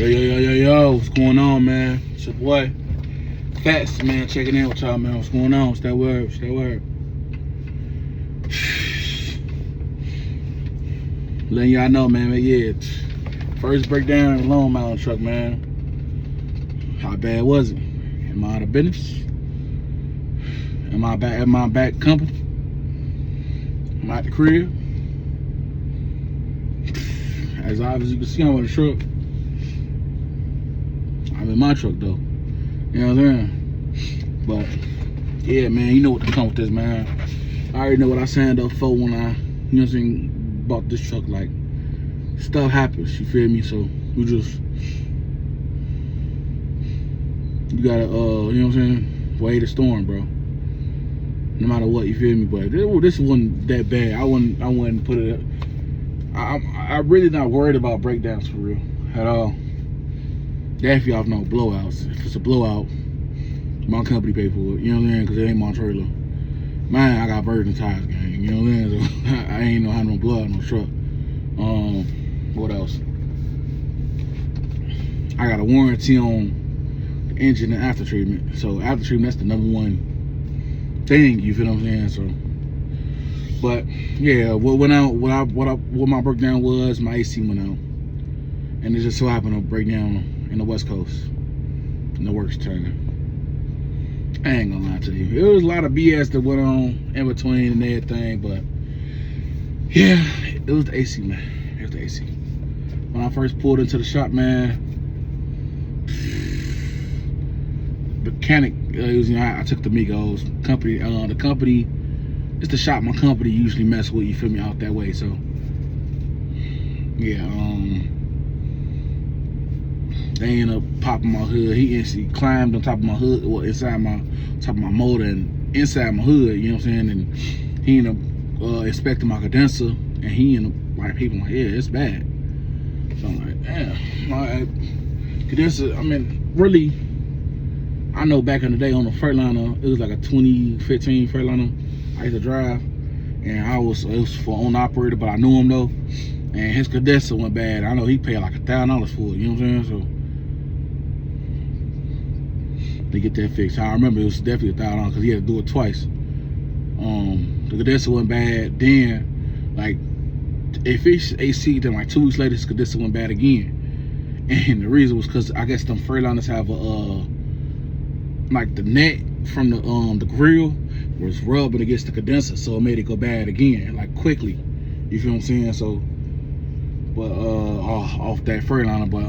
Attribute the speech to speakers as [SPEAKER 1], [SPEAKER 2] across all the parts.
[SPEAKER 1] Yo, what's going on, man? It's your boy, Fats, man, checking in with y'all, man. What's going on? What's that word? What's that word? Letting y'all know, man, yeah, first breakdown in the Lone Mountain truck, man. How bad was it? Am I out of business? Am I back company? Am I at the crib? As obvious as you can see, I'm in the truck. I'm in my truck though. You know what I'm saying? But yeah, man, you know what to come with this, man. I already know what I signed up for when I, you know what I'm saying, bought this truck. Like, stuff happens, you feel me? So you gotta, you know what I'm saying, weigh the storm, bro. No matter what, you feel me? But this wasn't that bad. I wouldn't put it up. I'm really not worried about breakdowns for real at all. Definitely off no blowouts. If it's a blowout, my company pay for it. You know what I'm saying? Because it ain't my trailer. Man, I got virgin tires, gang. You know what I'm saying? So I ain't no have no blowout no truck. What else? I got a warranty on the engine and after treatment. So after treatment, that's the #1 thing. You feel what I'm saying? So, but yeah, what went out? What my breakdown was? My AC went out, and it just so happened to break down in the West Coast, and the works turning. I ain't gonna lie to you. It was a lot of BS that went on in between and everything, but yeah, it was the AC, man. It was the AC. When I first pulled into the shop, man, mechanic, I took the Migos company. The company, it's the shop my company usually mess with. You feel me? Out that way, so yeah. They ended up popping my hood. He instantly climbed on top of my hood, well, inside my top of my motor and inside my hood. You know what I'm saying? And he ended up inspecting my condenser, and he ended up like, people like, yeah, it's bad. So I'm like, damn, my condenser. I mean, really, I know back in the day on the Freightliner, it was like a 2015 Freightliner I used to drive, and it was for owner operator, but I knew him though, and his condenser went bad. I know he paid like $1,000 for it. You know what I'm saying? So to get that fixed. I remember it was definitely $1,000 because he had to do it twice. The condenser went bad. Then, like, it fixed AC. Then, like 2 weeks later, his condenser went bad again. And the reason was because I guess them Freightliners have a like the net from the grill was rubbing against the condenser, so it made it go bad again, like quickly. You feel what I'm saying? So, but off that Freightliner. But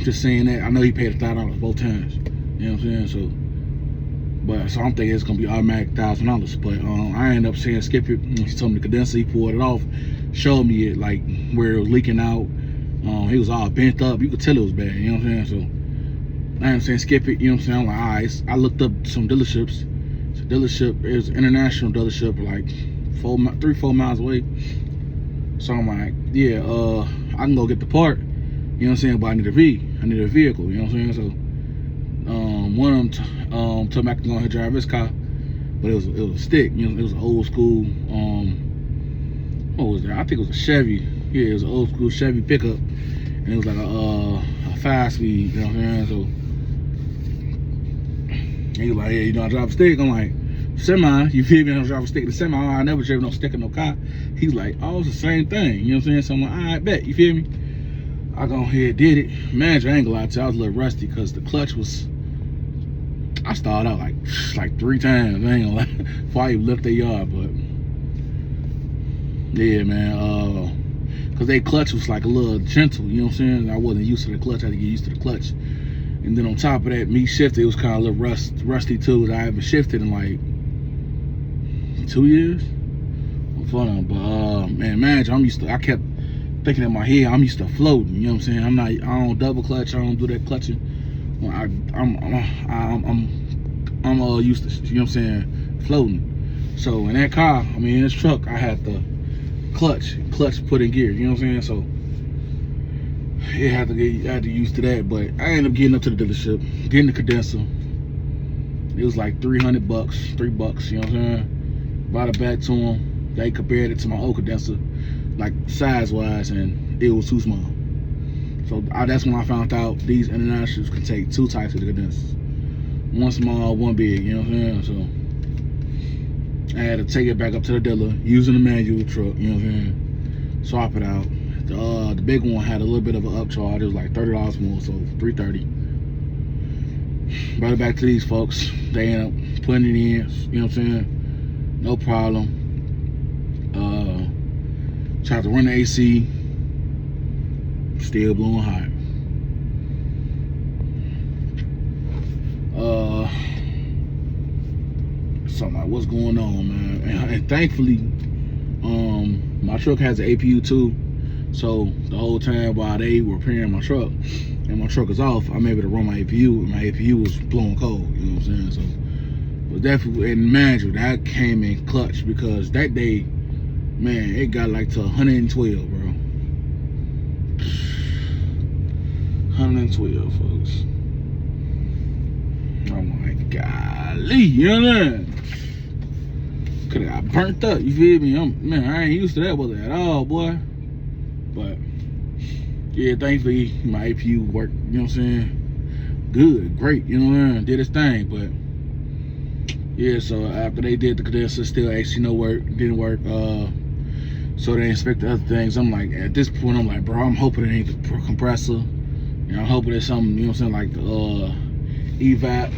[SPEAKER 1] just saying that, I know he paid $1,000 both times. You know what I'm saying? So I'm thinking it's gonna be automatic $1,000. But I ended up saying skip it. He told me the condenser, he pulled it off, showed me it like where it was leaking out. It was all bent up. You could tell it was bad. You know what I'm saying? So I ended up saying skip it. You know what I'm saying? I'm like, all right. I looked up some dealerships. It's a dealership. It was an international dealership, like 3-4 miles away. So I'm like, yeah, I can go get the part. You know what I'm saying? But I need a vehicle. You know what I'm saying? So one of them told me I could go ahead and drive his car, but it was a stick. You know, it was an old school. What was that? I think it was a Chevy. Yeah, it was an old school Chevy pickup, and it was like a 5-speed. You know what I'm saying? So he was like, yeah, you know, I drive a stick. I'm like, semi. You feel me? I drive a stick. The semi. I never driven no stick in no car. He's like, oh, it's the same thing. You know what I'm saying? So I'm like, all right, bet. You feel me? I go ahead, did it. Man, I ain't gonna lie to you, I was a little rusty because the clutch was. I started out like 3 times. I ain't gonna lie, before I even left their yard. But yeah, man, because their clutch was like a little gentle. You know what I'm saying? I wasn't used to the clutch. I had to get used to the clutch. And then on top of that, me shifting, it was kind of a little rusty too. I haven't shifted in like 2 years. But man, I kept thinking in my head, I'm used to floating. You know what I'm saying? I don't double clutch. I don't do that clutching. I'm used to, you know what I'm saying, floating. So in that car, I mean, in this truck, I had the clutch put in gear. You know what I'm saying? So I had to get used to that. But I ended up getting up to the dealership, getting the condenser. It was like $300, $3. You know what I'm saying? Brought it back to them. They compared it to my old condenser, like size wise, and it was too small. So So that's when I found out these internationals can take 2 types of the condensers. One small, one big, you know what I'm saying? So I had to take it back up to the dealer using the manual truck, you know what I'm saying? Swap it out. The big one had a little bit of an upcharge. It was like $30 more, so $330. Brought it back to these folks. They end up putting it in, you know what I'm saying? No problem. Tried to run the AC, still blowing hot. Something like, what's going on, man? And thankfully, my truck has an APU too. So the whole time while they were repairing my truck and my truck is off, I'm able to run my APU, and my APU was blowing cold, you know what I'm saying? So, but definitely, and mind you, that came in clutch, because that day, man, it got like to 112, bro. 112, folks. Oh my golly, you know what I mean? Could've got burnt up, you feel me? Man, I ain't used to that weather at all, boy. But yeah, thankfully my APU worked, you know what I'm saying? Good, great, you know what I mean? Did its thing, but yeah, so after they did the condenser, still actually no work, didn't work. So they inspected other things. I'm like, at this point, I'm like, bro, I'm hoping it ain't the compressor. You know, I'm hoping it's something, you know what I'm saying, like the evap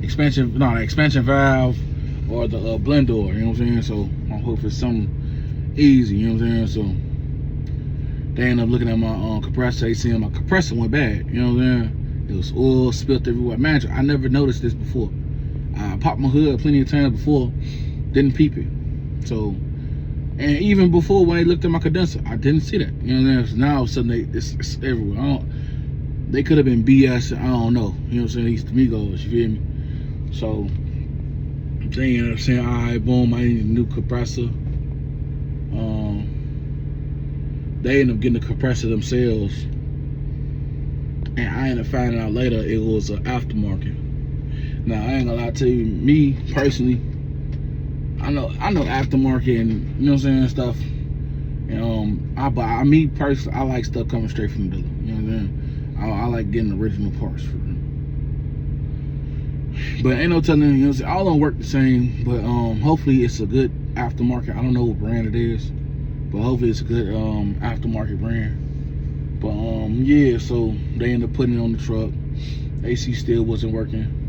[SPEAKER 1] expansion, no, the expansion valve, or the blend door, you know what I'm saying? So I'm hoping it's something easy, you know what I'm saying? So they end up looking at my compressor. They seen my compressor went bad, you know what I'm saying? It was oil spilt everywhere. Man, I never noticed this before. I popped my hood plenty of times before, didn't peep it. So, and even before when they looked at my condenser, I didn't see that. You know what I'm saying? So now all of a sudden it's everywhere. They could have been BS, I don't know. You know what I'm saying? These Amigos, you feel me? So they ended up saying, all right, boom, I need a new compressor. They ended up getting the compressor themselves, and I ended up finding out later it was an aftermarket. Now I ain't gonna lie to you, me personally, I know aftermarket and, you know what I'm saying, stuff. And me personally, I like stuff coming straight from the dealer. You know what I'm saying? I like getting original parts for them. But ain't no telling, you know what I'm saying, all don't work the same. But hopefully it's a good aftermarket. I don't know what brand it is, but hopefully it's a good aftermarket brand. But yeah, so they ended up putting it on the truck. AC still wasn't working.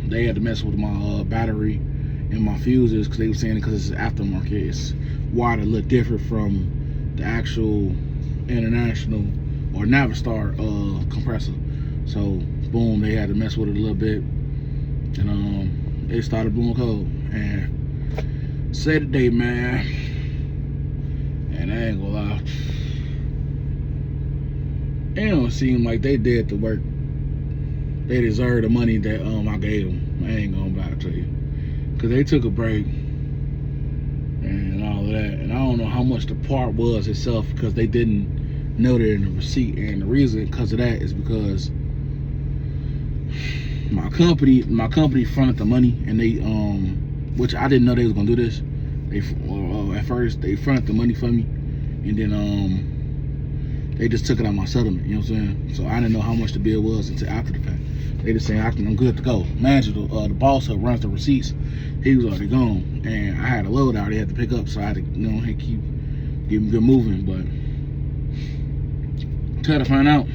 [SPEAKER 1] They had to mess with my battery and my fuses, because they were saying because it's an aftermarket, it's wired a little different from the actual international or Navistar compressor. So boom, they had to mess with it a little bit, and it started blowing cold. And say today, man, and I ain't gonna lie, it don't seem like they did the work. They deserve the money that I gave them. I ain't gonna lie to you, because they took a break and all of that, and I don't know how much the part was itself, because they didn't note it in the receipt. And the reason because of that is because my company fronted the money, and they which I didn't know they was gonna do this. They at first they fronted the money for me, and then they just took it out of my settlement, you know what I'm saying? So I didn't know how much the bill was until after the fact. They just saying I'm good to go. Manager, the boss who runs the receipts, he was already gone, and I had a load out they had to pick up, so I had to, you know, keep moving. But try to find out,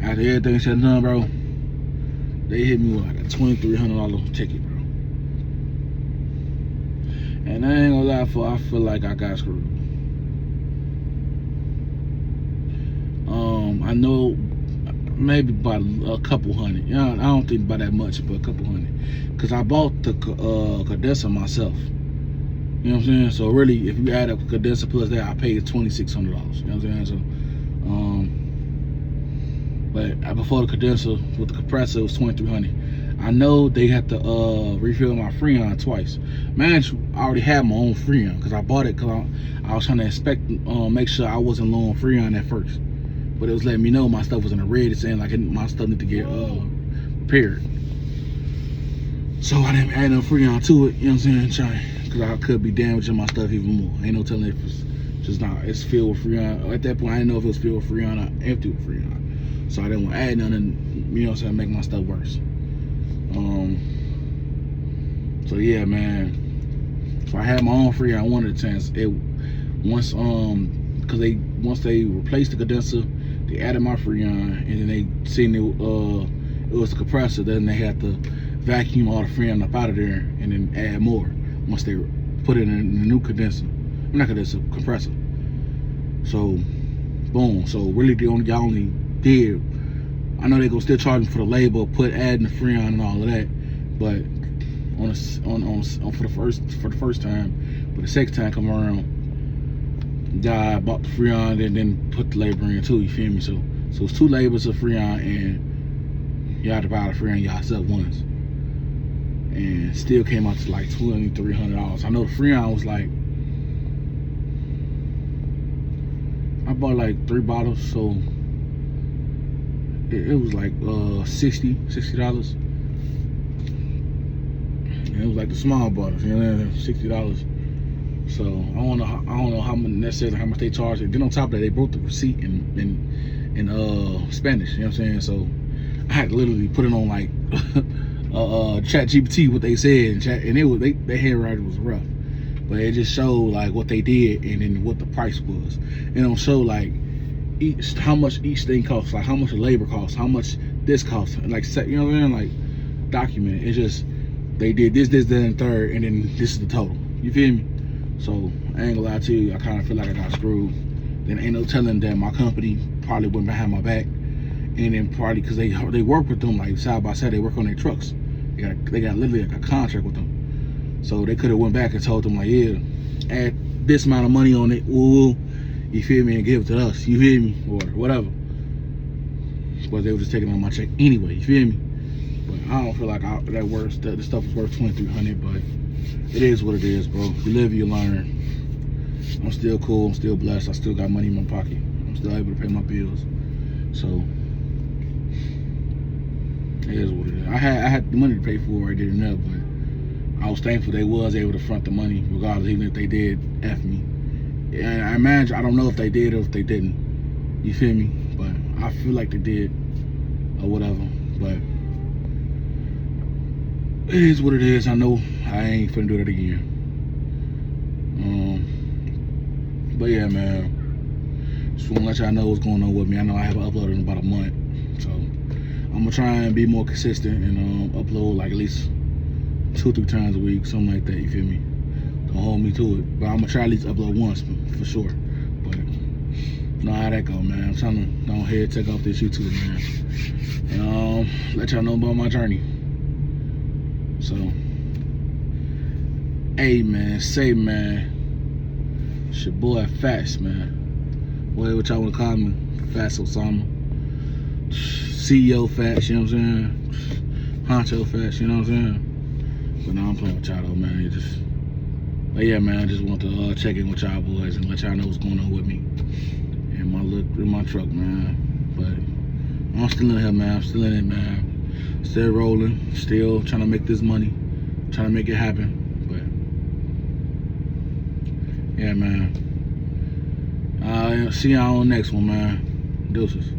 [SPEAKER 1] after everything said and done, bro, they hit me with like a $2,300 ticket, bro. And I ain't gonna lie, I feel like I got screwed. I know maybe about a couple hundred. You know, I don't think about that much, but a couple hundred. Because I bought the condenser myself. You know what I'm saying? So really, if you add up the condenser plus that, I paid $2,600. You know what I'm saying? So, but before the condenser with the compressor, it was $2,300. I know they had to refill my Freon twice. Man, I already had my own Freon, because I bought it because I was trying to make sure I wasn't low on Freon at first. But it was letting me know my stuff was in the red. It's saying like my stuff need to get repaired. So I didn't add no Freon to it, you know what I'm saying? Because I could be damaging my stuff even more. Ain't no telling if it's just not. It's filled with Freon. At that point, I didn't know if it was filled with Freon or empty with Freon. So I didn't want to add nothing, you know what I'm saying, make my stuff worse. So yeah, man. So I had my own Freon. I wanted a chance. Once they replaced the condenser, they added my Freon, and then they seen it was the compressor. Then they had to vacuum all the Freon up out of there and then add more once they put it in a new condenser. Not condenser, compressor. So boom. So really y'all only did. I know they gonna still charge me for the label, adding the Freon and all of that, but for the first time, but the second time come around, guy bought the Freon and then put the label in too. You feel me? So it's 2 labels of Freon, and you had to buy the Freon yourself once, and still came out to like $200-300. I know the Freon was like, I bought like 3 bottles, so it was like $60. And it was like the small bottles, you know, $60. So I don't know how much they charged. And then on top of that, they wrote the receipt in Spanish. You know what I'm saying? So I had to literally put it on like ChatGPT what they said, and it was their handwriting was rough, but it just showed like what they did and then what the price was. It don't show like how much each thing costs, like how much the labor costs, how much this costs, like, you know what I'm saying? Like document. It's just they did this, that, and third, and then this is the total. You feel me? So I ain't gonna lie to you, I kind of feel like I got screwed. Then ain't no telling that my company probably went behind my back, and then probably because they work with them like side by side, they work on their trucks. They got literally like a contract with them. So they could have went back and told them like, yeah, add this amount of money on it, ooh, you feel me, and give it to us, you feel me, or whatever. But they were just taking on my check anyway, you feel me? But I don't feel like the stuff is worth $2,300, but it is what it is, bro. You live, you learn. I'm still cool, I'm still blessed, I still got money in my pocket. I'm still able to pay my bills. So it is what it is. I had the money to pay for it, I didn't know, but I was thankful they was able to front the money, regardless, even if they did F me. And I imagine, I don't know if they did or if they didn't. You feel me? But I feel like they did, or whatever. But it is what it is. I know I ain't finna do that again. But yeah, man. Just wanna let y'all know what's going on with me. I know I haven't uploaded in about a month, so I'm gonna try and be more consistent and upload like at least 2-3 times a week, something like that. You feel me? Don't hold me to it, but I'm gonna try at least upload once for sure. But you know how that go, man. I'm trying to go ahead and take off this YouTube, man, and let y'all know about my journey. So, hey, man, say, man, it's your boy Fats, man. Whatever what y'all wanna call me, Fats Osama, CEO Fats, you know what I'm saying? Honcho Fats, you know what I'm saying? But no, I'm playing with y'all though, man. But yeah, man, I just want to check in with y'all boys and let y'all know what's going on with me in my truck, man. But I'm still in here, man. I'm still in it, man. Still rolling, still trying to make this money, trying to make it happen. But yeah, man. See y'all on the next one, man. Deuces.